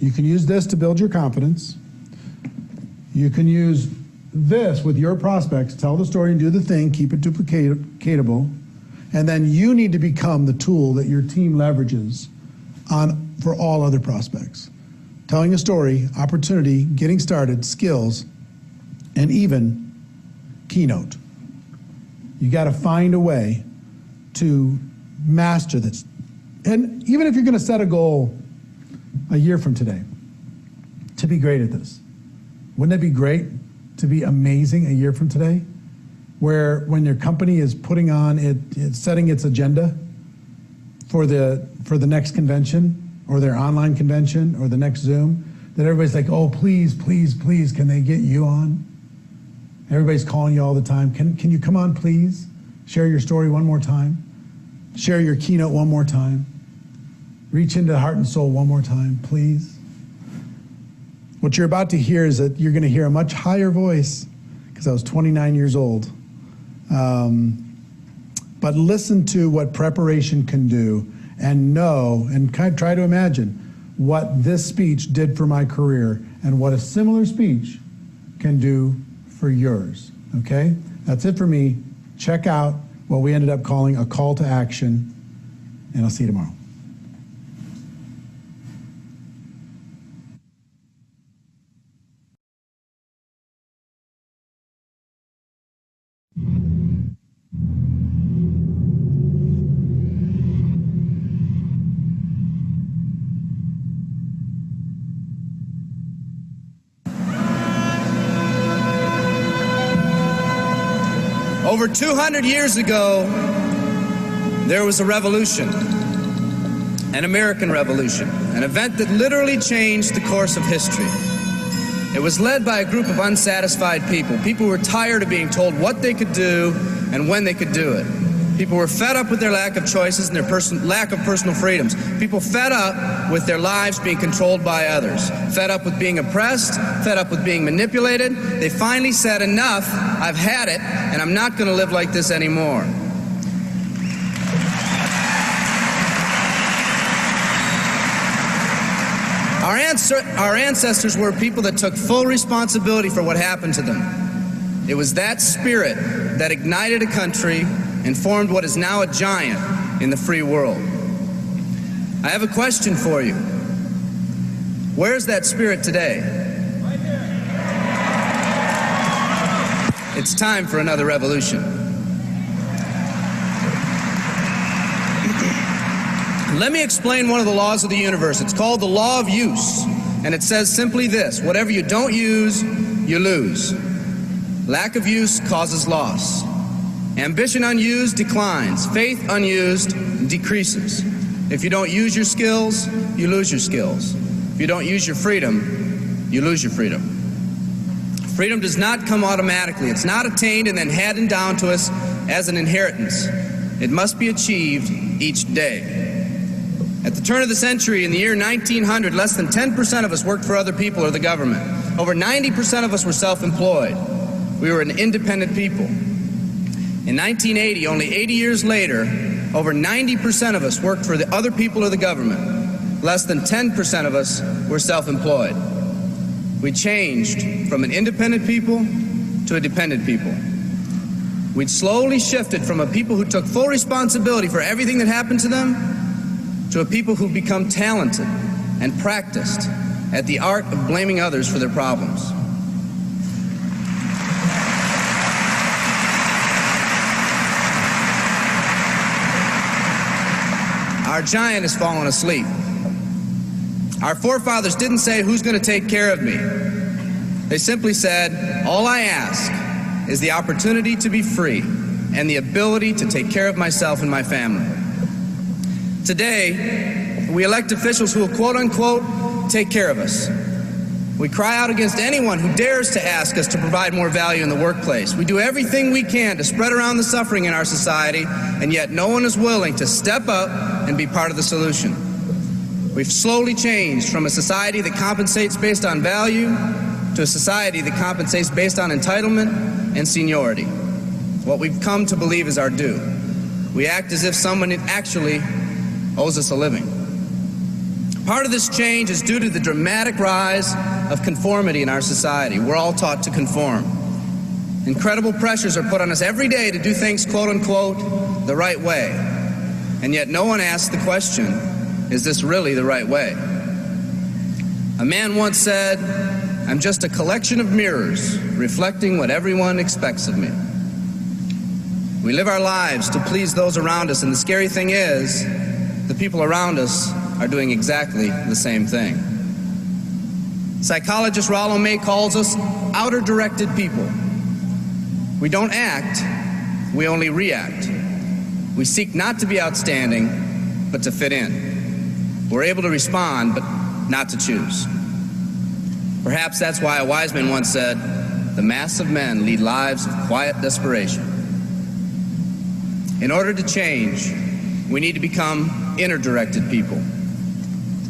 you can use this to build your confidence. You can use this with your prospects, tell the story and do the thing, keep it duplicatable, and then you need to become the tool that your team leverages for all other prospects. Telling a story, opportunity, getting started, skills, and even keynote. You got to find a way to master this. And even if you're going to set a goal a year from today to be great at this, wouldn't it be great to be amazing a year from today? Where when your company is putting on it's setting its agenda for the next convention, or their online convention, or the next Zoom, that everybody's like, oh, please, please, please, can they get you on? Everybody's calling you all the time. Can you come on, please? Share your story one more time. Share your keynote one more time. Reach into the heart and soul one more time, please. What you're about to hear is that you're going to hear a much higher voice, because I was 29 years old. But listen to what preparation can do, and know, and kind of try to imagine what this speech did for my career and what a similar speech can do for yours, okay? That's it for me. Check out what we ended up calling a call to action, and I'll see you tomorrow. Over 200 years ago, there was a revolution, an American Revolution, an event that literally changed the course of history. It was led by a group of unsatisfied people. People who were tired of being told what they could do and when they could do it. People were fed up with their lack of choices and their lack of personal freedoms. People fed up with their lives being controlled by others. Fed up with being oppressed, fed up with being manipulated. They finally said, enough, I've had it, and I'm not going to live like this anymore. Our ancestors were people that took full responsibility for what happened to them. It was that spirit that ignited a country and formed what is now a giant in the free world. I have a question for you. Where's that spirit today? Right there. It's time for another revolution. Let me explain one of the laws of the universe. It's called the law of use, and it says simply this: whatever you don't use, you lose. Lack of use causes loss. Ambition unused declines. Faith unused decreases. If you don't use your skills, you lose your skills. If you don't use your freedom, you lose your freedom. Freedom does not come automatically. It's not attained and then handed down to us as an inheritance. It must be achieved each day. At the turn of the century, in the year 1900, less than 10% of us worked for other people or the government. Over 90% of us were self-employed. We were an independent people. In 1980, only 80 years later, over 90% of us worked for the other people or the government. Less than 10% of us were self-employed. We changed from an independent people to a dependent people. We'd slowly shifted from a people who took full responsibility for everything that happened to them to a people who've become talented and practiced at the art of blaming others for their problems. Our giant has fallen asleep. Our forefathers didn't say, who's going to take care of me? They simply said, all I ask is the opportunity to be free and the ability to take care of myself and my family. Today, we elect officials who will quote-unquote take care of us. We cry out against anyone who dares to ask us to provide more value in the workplace. We do everything we can to spread around the suffering in our society, and yet no one is willing to step up and be part of the solution. We've slowly changed from a society that compensates based on value to a society that compensates based on entitlement and seniority. What we've come to believe is our due. We act as if someone actually owes us a living. Part of this change is due to the dramatic rise of conformity in our society. We're all taught to conform. Incredible pressures are put on us every day to do things, quote unquote, the right way. And yet no one asks the question, is this really the right way? A man once said, I'm just a collection of mirrors reflecting what everyone expects of me. We live our lives to please those around us, and the scary thing is, the people around us are doing exactly the same thing. Psychologist Rollo May calls us outer-directed people. We don't act, we only react. We seek not to be outstanding, but to fit in. We're able to respond, but not to choose. Perhaps that's why a wise man once said, the mass of men lead lives of quiet desperation. In order to change, we need to become inner-directed people.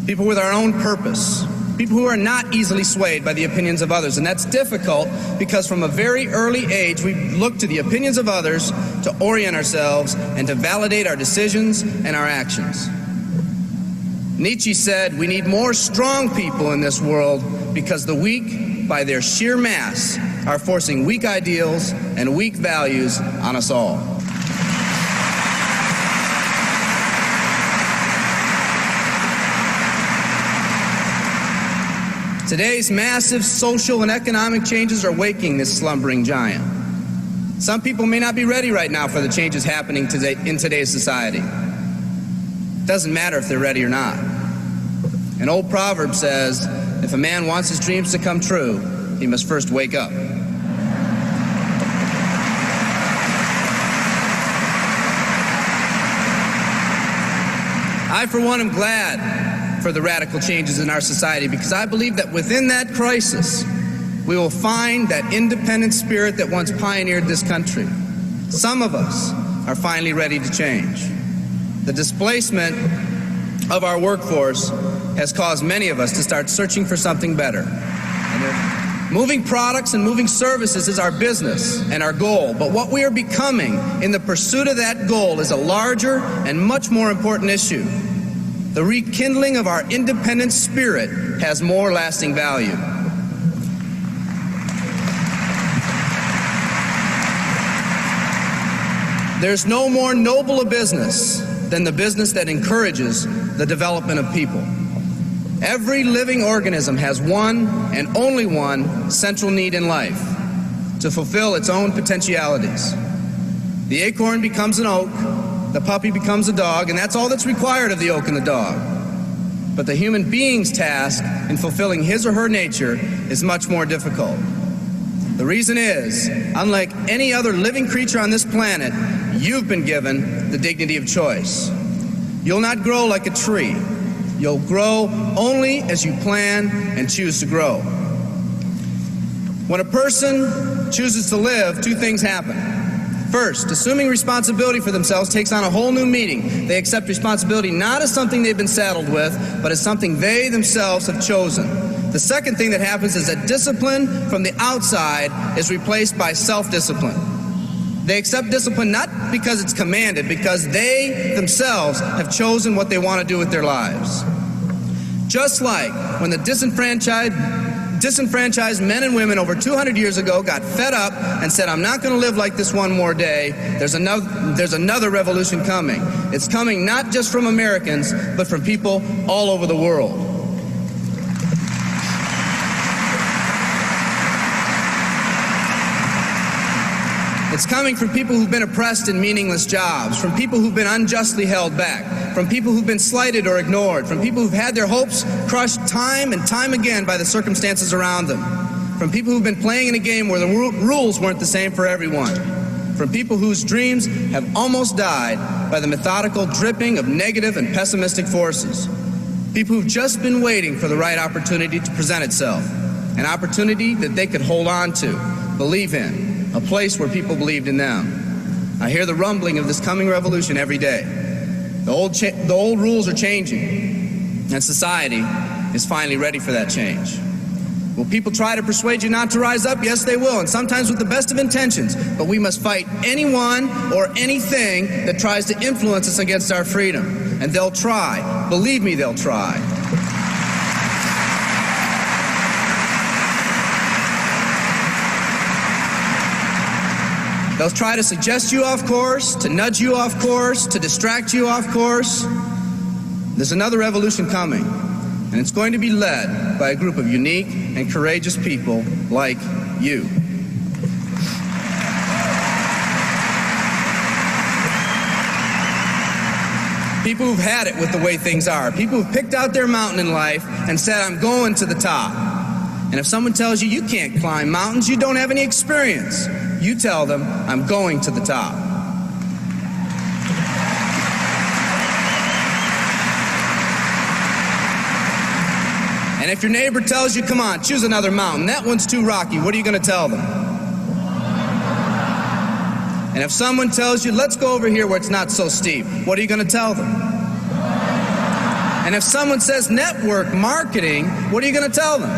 People with our own purpose. People who are not easily swayed by the opinions of others. And that's difficult because from a very early age, we look to the opinions of others to orient ourselves and to validate our decisions and our actions. Nietzsche said, we need more strong people in this world because the weak, by their sheer mass, are forcing weak ideals and weak values on us all. Today's massive social and economic changes are waking this slumbering giant. Some people may not be ready right now for the changes happening today in today's society. It doesn't matter if they're ready or not. An old proverb says, if a man wants his dreams to come true, he must first wake up. I, for one, am glad for the radical changes in our society because I believe that within that crisis, we will find that independent spirit that once pioneered this country. Some of us are finally ready to change. The displacement of our workforce has caused many of us to start searching for something better. Moving products and moving services is our business and our goal, but what we are becoming in the pursuit of that goal is a larger and much more important issue. The rekindling of our independent spirit has more lasting value. There's no more noble a business than the business that encourages the development of people. Every living organism has one and only one central need in life: to fulfill its own potentialities. The acorn becomes an oak, the puppy becomes a dog, and that's all that's required of the oak and the dog. But the human being's task in fulfilling his or her nature is much more difficult. The reason is, unlike any other living creature on this planet, you've been given the dignity of choice. You'll not grow like a tree. You'll grow only as you plan and choose to grow. When a person chooses to live, two things happen. First, assuming responsibility for themselves takes on a whole new meaning. They accept responsibility not as something they've been saddled with, but as something they themselves have chosen. The second thing that happens is that discipline from the outside is replaced by self-discipline. They accept discipline not because it's commanded, because they themselves have chosen what they want to do with their lives. Just like when the disenfranchised men and women over 200 years ago got fed up and said, "I'm not going to live like this one more day," there's another revolution coming. It's coming not just from Americans, but from people all over the world. It's coming from people who've been oppressed in meaningless jobs, from people who've been unjustly held back, from people who've been slighted or ignored, from people who've had their hopes crushed time and time again by the circumstances around them, from people who've been playing in a game where the rules weren't the same for everyone, from people whose dreams have almost died by the methodical dripping of negative and pessimistic forces, people who've just been waiting for the right opportunity to present itself, an opportunity that they could hold on to, believe in, a place where people believed in them. I hear the rumbling of this coming revolution every day. The old rules are changing, and society is finally ready for that change. Will people try to persuade you not to rise up? Yes, they will, and sometimes with the best of intentions. But we must fight anyone or anything that tries to influence us against our freedom. And they'll try. Believe me, they'll try. They'll try to suggest you off course, to nudge you off course, to distract you off course. There's another revolution coming, and it's going to be led by a group of unique and courageous people like you. People who've had it with the way things are. People who've picked out their mountain in life and said, "I'm going to the top." And if someone tells you you can't climb mountains, you don't have any experience. You tell them, "I'm going to the top." And if your neighbor tells you, "Come on, choose another mountain, that one's too rocky," what are you going to tell them? And if someone tells you, "Let's go over here where it's not so steep," what are you going to tell them? And if someone says network marketing, what are you going to tell them?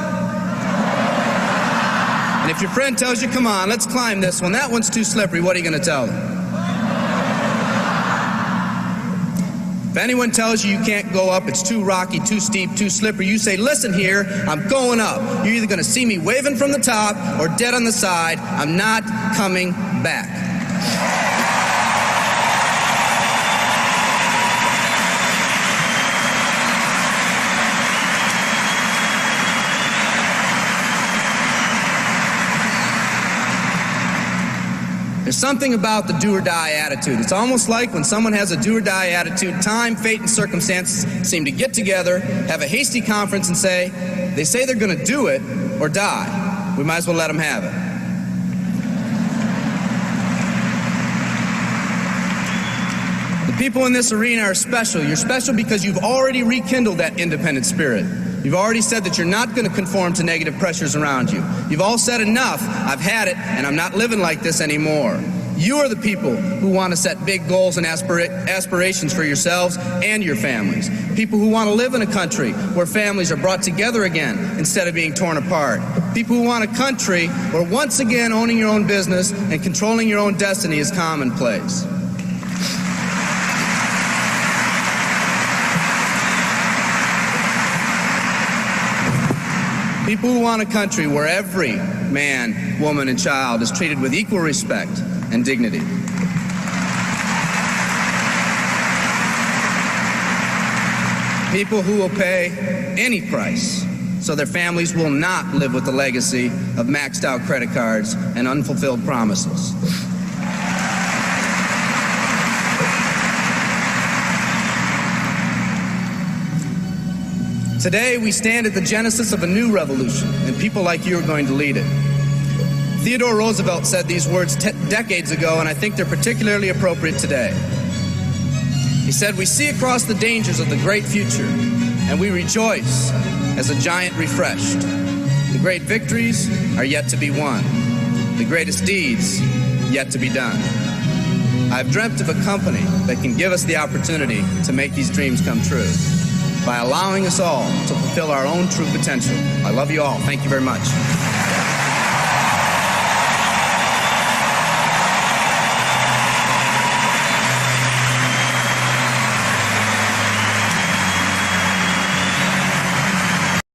And if your friend tells you, "Come on, let's climb this one, that one's too slippery," what are you going to tell them? If anyone tells you you can't go up, it's too rocky, too steep, too slippery, you say, "Listen here, I'm going up. You're either going to see me waving from the top or dead on the side. I'm not coming back." There's something about the do-or-die attitude. It's almost like when someone has a do-or-die attitude, time, fate, and circumstances seem to get together, have a hasty conference, and say, they say they're going to do it or die. We might as well let them have it. The People in this arena are special. You're special because you've already rekindled that independent spirit. You've already said that you're not going to conform to negative pressures around you. You've all said enough, I've had it, and I'm not living like this anymore. You are the people who want to set big goals and aspirations for yourselves and your families. People who want to live in a country where families are brought together again instead of being torn apart. People who want a country where once again owning your own business and controlling your own destiny is commonplace. People who want a country where every man, woman, and child is treated with equal respect and dignity. People who will pay any price so their families will not live with the legacy of maxed out credit cards and unfulfilled promises. Today, we stand at the genesis of a new revolution, and people like you are going to lead it. Theodore Roosevelt said these words decades ago, and I think they're particularly appropriate today. He said, "We see across the dangers of the great future, and we rejoice as a giant refreshed. The great victories are yet to be won. The greatest deeds yet to be done. I've dreamt of a company that can give us the opportunity to make these dreams come true by allowing us all to fulfill our own true potential. I love you all. Thank you very much."